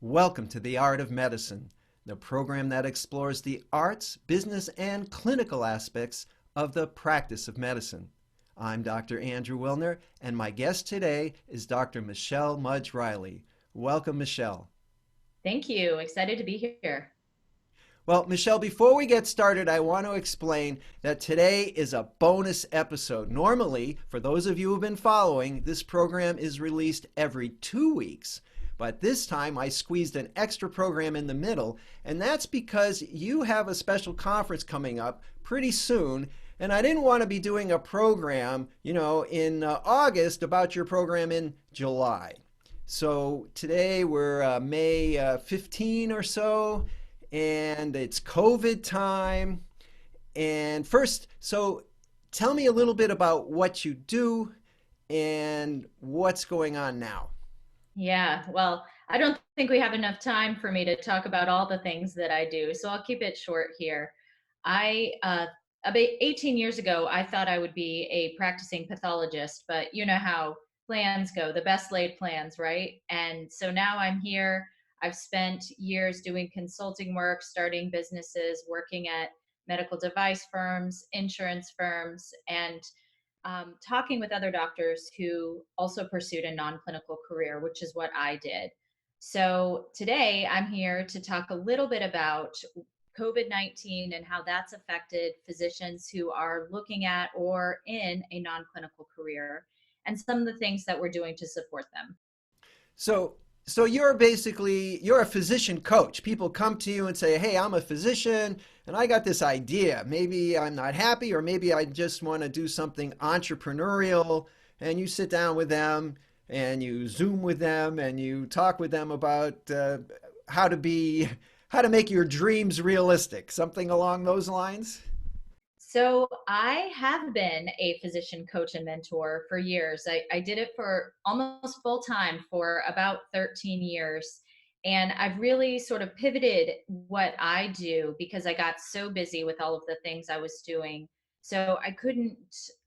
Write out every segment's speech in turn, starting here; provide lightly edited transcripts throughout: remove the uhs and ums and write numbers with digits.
Welcome to The Art of Medicine, the program that explores the arts, business, and clinical aspects of the practice of medicine. I'm Dr. Andrew Wilner, and my guest today is Dr. Michelle Mudge-Riley. Welcome, Michelle. Thank you. Excited to be here. Well, Michelle, before we get started, I want to explain that today is a bonus episode. Normally, for those of you who've been following, this program is released every 2 weeks. But this time I squeezed an extra program in the middle, and that's because you have a special conference coming up pretty soon, and I didn't want to be doing a program, in August about your program in July. So today we're May 15 or so, and it's COVID time. And first, so tell me a little bit about what you do and what's going on now. Yeah, well, I don't think we have enough time for me to talk about all the things that I do, so I'll keep it short here. About 18 years ago, I thought I would be a practicing pathologist, but you know how plans go, the best laid plans, right? And so now I'm here. I've spent years doing consulting work, starting businesses, working at medical device firms, insurance firms, and talking with other doctors who also pursued a non-clinical career, which is what I did. So today I'm here to talk a little bit about COVID-19 and how that's affected physicians who are looking at or in a non-clinical career and some of the things that we're doing to support them. So, so you're a physician coach. People come to you and say, "Hey, I'm a physician and I got this idea. Maybe I'm not happy or maybe I just want to do something entrepreneurial." And you sit down with them and you Zoom with them and you talk with them about how to be how to make your dreams realistic, something along those lines. So I have been a physician coach and mentor for years. I did it for almost full time for about 13 years. And I've really sort of pivoted what I do because I got so busy with all of the things I was doing. So I couldn't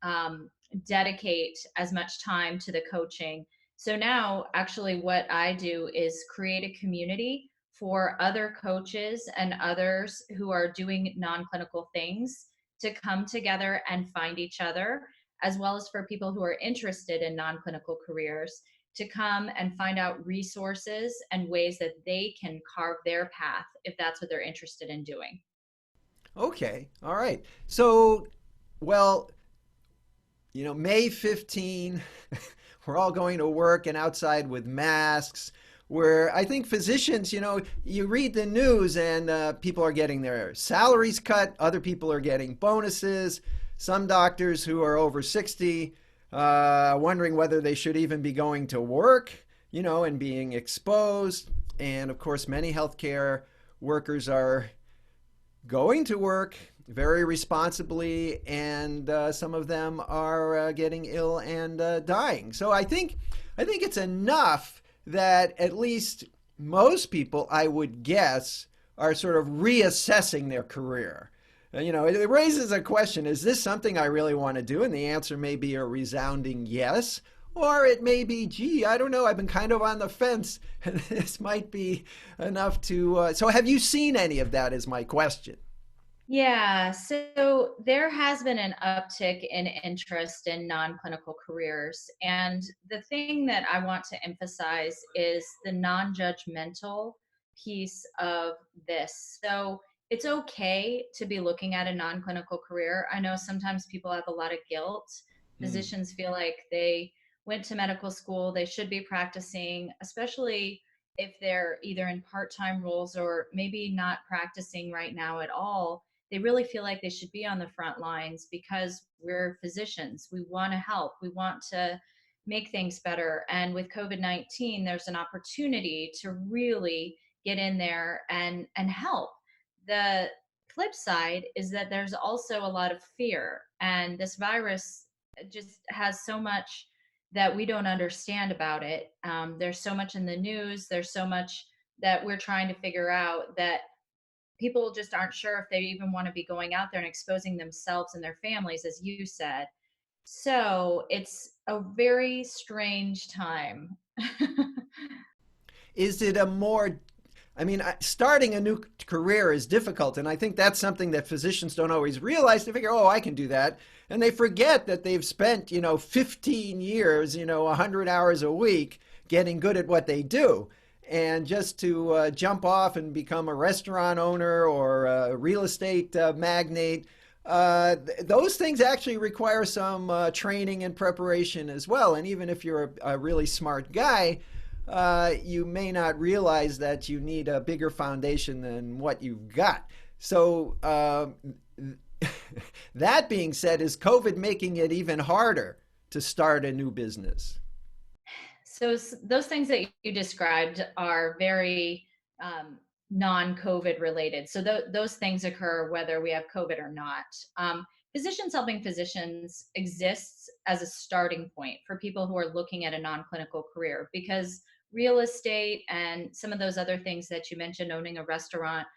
um, dedicate as much time to the coaching. So now, actually, what I do is create a community for other coaches and others who are doing non clinical things to come together and find each other, as well as for people who are interested in non clinical careers to come and find out resources and ways that they can carve their path if that's what they're interested in doing. Okay. All right. So, well, May 15, we're all going to work and outside with masks. Where I think physicians, you read the news and people are getting their salaries cut, other people are getting bonuses, some doctors who are over 60 wondering whether they should even be going to work, and being exposed. And of course, many healthcare workers are going to work very responsibly, and some of them are getting ill and dying. So I think it's enough that at least most people, I would guess, are sort of reassessing their career. It raises a question: is this something I really want to do? And the answer may be a resounding yes. Or it may be, gee, I don't know, I've been kind of on the fence. This might be enough to. So, have you seen any of that? Is my question. Yeah, so there has been an uptick in interest in non-clinical careers. And the thing that I want to emphasize is the non-judgmental piece of this. So it's okay to be looking at a non-clinical career. I know sometimes people have a lot of guilt. Hmm. Physicians feel like they went to medical school, they should be practicing, especially if they're either in part-time roles or maybe not practicing right now at all. They really feel like they should be on the front lines because we're physicians. We want to help. We want to make things better. And with COVID-19, there's an opportunity to really get in there and help. The flip side is that there's also a lot of fear, and this virus just has so much that we don't understand about it. There's so much in the news. There's so much that we're trying to figure out that people just aren't sure if they even want to be going out there and exposing themselves and their families, as you said. So it's a very strange time. is it a more, I mean, starting a new career is difficult, and I think that's something that physicians don't always realize. They figure, oh, I can do that. And they forget that they've spent, 15 years, 100 hours a week getting good at what they do. And just to jump off and become a restaurant owner or a real estate magnate, those things actually require some training and preparation as well. And even if you're a really smart guy, you may not realize that you need a bigger foundation than what you've got. So, that being said, is COVID making it even harder to start a new business? So those things that you described are very non-COVID related. So those things occur whether we have COVID or not. Physicians Helping Physicians exists as a starting point for people who are looking at a non-clinical career, because real estate and some of those other things that you mentioned, owning a restaurant,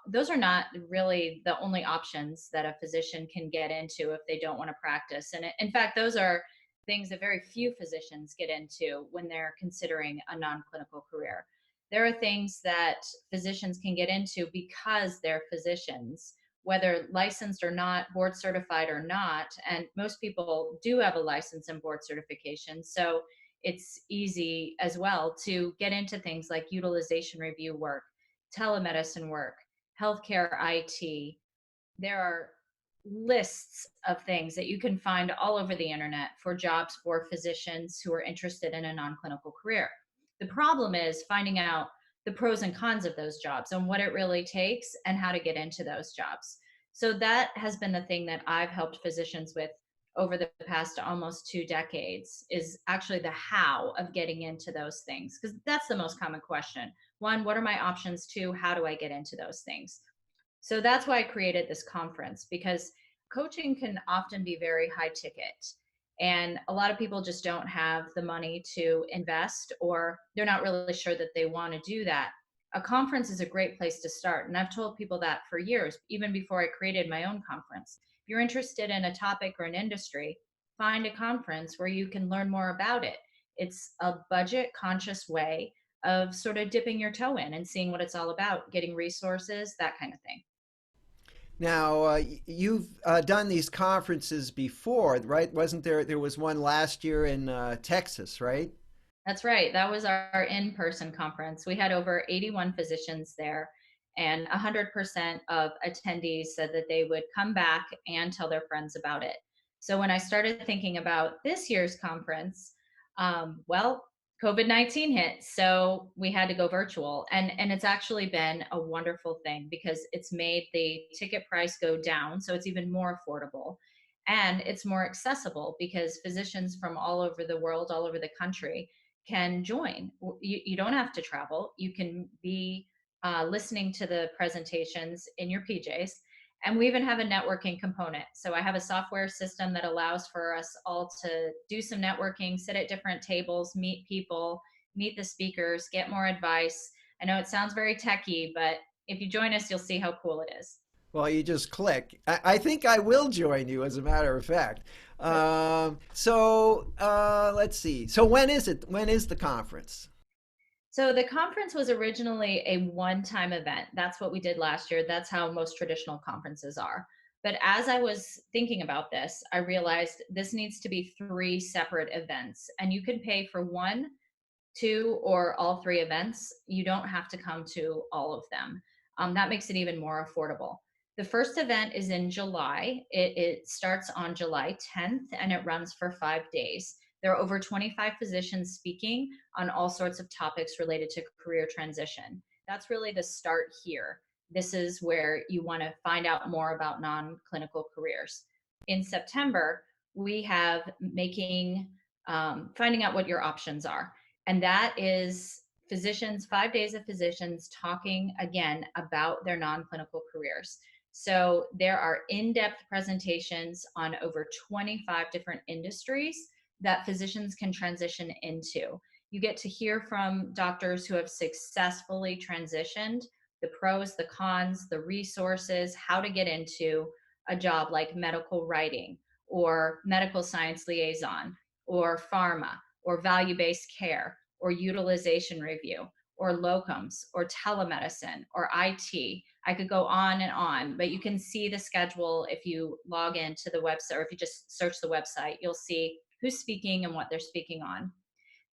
those are not really the only options that a physician can get into if they don't want to practice. And in fact, those are things that very few physicians get into when they're considering a non-clinical career. There are things that physicians can get into because they're physicians, whether licensed or not, board certified or not. And most people do have a license and board certification. So it's easy as well to get into things like utilization review work, telemedicine work, healthcare IT. There are lists of things that you can find all over the internet for jobs for physicians who are interested in a non-clinical career. The problem is finding out the pros and cons of those jobs and what it really takes and how to get into those jobs. So that has been the thing that I've helped physicians with over the past almost 2 decades, is actually the how of getting into those things, because that's the most common question. One, what are my options? Two, how do I get into those things? So that's why I created this conference, because coaching can often be very high ticket. And a lot of people just don't have the money to invest, or they're not really sure that they want to do that. A conference is a great place to start. And I've told people that for years, even before I created my own conference. If you're interested in a topic or an industry, find a conference where you can learn more about it. It's a budget conscious way of sort of dipping your toe in and seeing what it's all about, getting resources, that kind of thing. Now, you've done these conferences before, right? Wasn't there? There was one last year in Texas, right? That's right. That was our in-person conference. We had over 81 physicians there, and 100% of attendees said that they would come back and tell their friends about it. So when I started thinking about this year's conference, well, COVID-19 hit, so we had to go virtual, and it's actually been a wonderful thing because it's made the ticket price go down, so it's even more affordable. And it's more accessible because physicians from all over the world, all over the country, can join. You don't have to travel. You can be listening to the presentations in your PJs. And we even have a networking component. So I have a software system that allows for us all to do some networking, sit at different tables, meet people, meet the speakers, get more advice. I know it sounds very techy, but if you join us, you'll see how cool it is. Well, you just click. I think I will join you, as a matter of fact. Let's see. So when is it? When is the conference? So the conference was originally a one-time event. That's what we did last year. That's how most traditional conferences are. But as I was thinking about this, I realized this needs to be three separate events. And you can pay for one, two, or all three events. You don't have to come to all of them. That makes it even more affordable. The first event is in July. It starts on July 10th and it runs for 5 days. There are over 25 physicians speaking on all sorts of topics related to career transition. That's really the start here. This is where you want to find out more about non clinical careers. In September, we have finding out what your options are. And that is physicians, 5 days of physicians talking again about their non clinical careers. So there are in depth presentations on over 25 different industries that physicians can transition into. You get to hear from doctors who have successfully transitioned, the pros, the cons, the resources, how to get into a job like medical writing or medical science liaison or pharma or value based care or utilization review or locums or telemedicine or IT. I could go on and on, but you can see the schedule if you log into the website, or if you just search the website, you'll see who's speaking and what they're speaking on.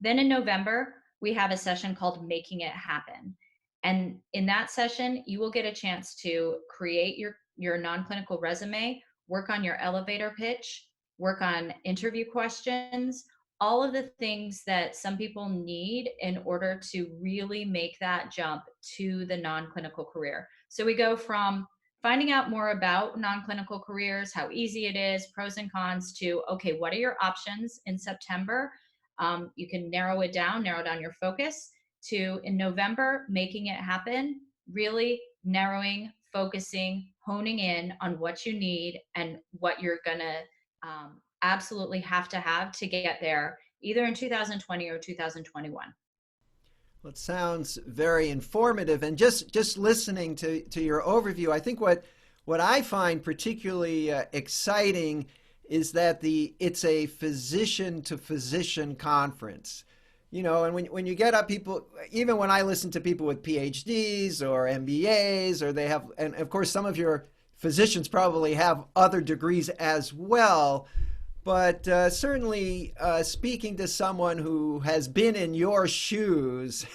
Then in November, we have a session called Making It Happen. And in that session, you will get a chance to create your non-clinical resume, work on your elevator pitch, work on interview questions, all of the things that some people need in order to really make that jump to the non-clinical career. So we go from finding out more about non-clinical careers, how easy it is, pros and cons, to, okay, what are your options in September? You can narrow down your focus to, in November, making it happen, really narrowing, focusing, honing in on what you need and what you're going to absolutely have to get there, either in 2020 or 2021. Well, it sounds very informative. And just listening to your overview, I think what I find particularly exciting is that it's a physician to physician conference. And when you get up, people, even when I listen to people with PhDs or MBAs, or they have, and of course some of your physicians probably have other degrees as well, but certainly speaking to someone who has been in your shoes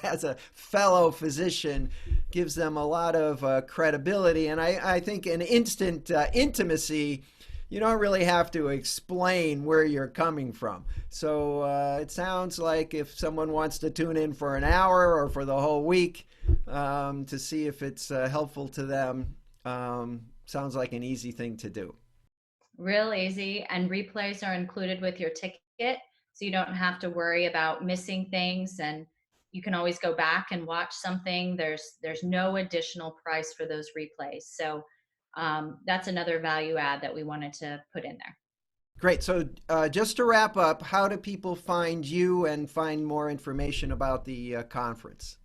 as a fellow physician gives them a lot of credibility, and I think an instant intimacy. You don't really have to explain where you're coming from. So it sounds like if someone wants to tune in for an hour or for the whole week to see if it's helpful to them, sounds like an easy thing to do. Real easy, and replays are included with your ticket, so you don't have to worry about missing things, and you can always go back and watch something. There's no additional price for those replays. So that's another value add that we wanted to put in there. Great. So just to wrap up, how do people find you and find more information about the conference?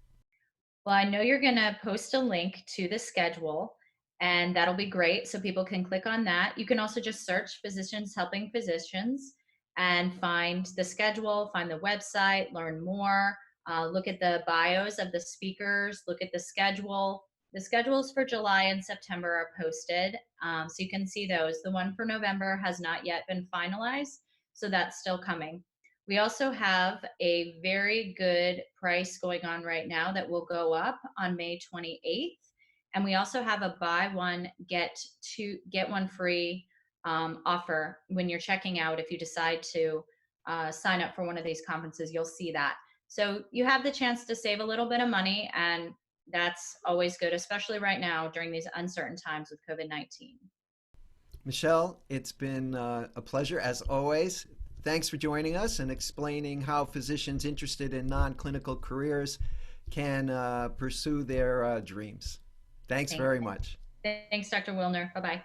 Well, I know you're going to post a link to the schedule, and that'll be great. So people can click on that. You can also just search Physicians Helping Physicians and find the schedule, find the website, learn more, look at the bios of the speakers, look at the schedule. The schedules for July and September are posted, so you can see those. The one for November has not yet been finalized, so that's still coming. We also have a very good price going on right now that will go up on May 28th. And we also have a buy one, get one free offer when you're checking out. If you decide to sign up for one of these conferences, you'll see that. So you have the chance to save a little bit of money, and that's always good, especially right now during these uncertain times with COVID-19. Michelle, it's been a pleasure as always. Thanks for joining us and explaining how physicians interested in non-clinical careers can pursue their dreams. Thanks very much. Thanks, Dr. Wilner. Bye-bye.